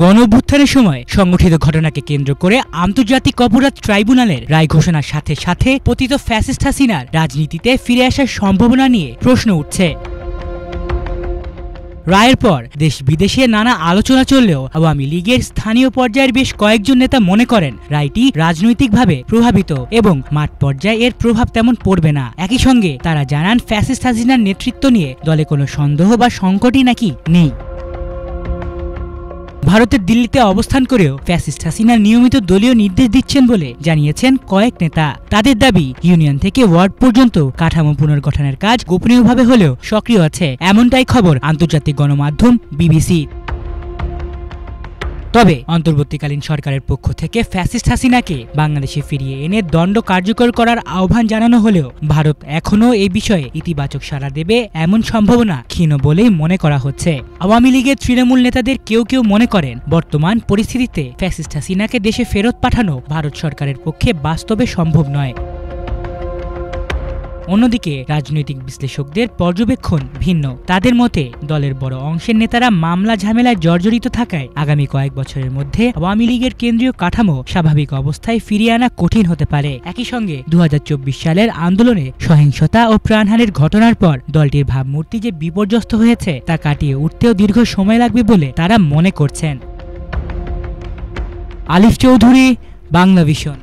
গণঅভ্যুত্থানের সময় সংগঠিত ঘটনাকে কেন্দ্র করে আন্তর্জাতিক অপরাধ ট্রাইব্যুনালের রায় ঘোষণার সাথে সাথে পতিত ফ্যাসিস্ট হাসিনার রাজনীতিতে ফিরে আসার সম্ভাবনা নিয়ে প্রশ্ন উঠছে। রায়ের পর দেশ বিদেশে নানা আলোচনা চললেও আওয়ামী লীগের স্থানীয় পর্যায়ের বেশ কয়েকজন নেতা মনে করেন রায়টি রাজনৈতিকভাবে প্রভাবিত এবং মাঠ পর্যায়ে এর প্রভাব তেমন পড়বে না। একই সঙ্গে তারা জানান ফ্যাসিস্ট হাসিনার নেতৃত্ব নিয়ে দলে কোনো সন্দেহ বা সংকটই নাকি নেই। ভারতের দিল্লিতে অবস্থান করেও ফ্যাসিস্ট হাসিনা নিয়মিত দলীয় নির্দেশ দিচ্ছেন বলে জানিয়েছেন কয়েক নেতা। তাদের দাবি ইউনিয়ন থেকে ওয়ার্ড পর্যন্ত কাঠামো পুনর্গঠনের কাজ গোপনীয়ভাবে হলেও সক্রিয় আছে, এমনটাই খবর আন্তর্জাতিক গণমাধ্যম বিবিসি। তবে অন্তর্বর্তীকালীন সরকারের পক্ষ থেকে ফ্যাসিস্ট হাসিনাকে বাংলাদেশে ফিরিয়ে এনে দণ্ড কার্যকর করার আহ্বান জানানো হলেও ভারত এখনও এই বিষয়ে ইতিবাচক সাড়া দেবে এমন সম্ভাবনা ক্ষীণ বলেই মনে করা হচ্ছে। আওয়ামী লীগের তৃণমূল নেতাদের কেউ কেউ মনে করেন বর্তমান পরিস্থিতিতে ফ্যাসিস্ট হাসিনাকে দেশে ফেরত পাঠানো ভারত সরকারের পক্ষে বাস্তবে সম্ভব নয়। অন্যদিকে রাজনৈতিক বিশ্লেষকদের পর্যবেক্ষণ ভিন্ন। তাদের মতে দলের বড় অংশের নেতারা মামলা ঝামেলায় জর্জরিত থাকায় আগামী কয়েক বছরের মধ্যে আওয়ামী লীগের কেন্দ্রীয় কাঠামো স্বাভাবিক অবস্থায় ফিরিয়ে আনা কঠিন হতে পারে। একই সঙ্গে ২০২৪ সালের আন্দোলনে সহিংসতা ও প্রাণহানির ঘটনার পর দলটির ভাবমূর্তি যে বিপর্যস্ত হয়েছে তা কাটিয়ে উঠতেও দীর্ঘ সময় লাগবে বলে তারা মনে করছেন। আলিফ চৌধুরী, বাংলা ভিশন।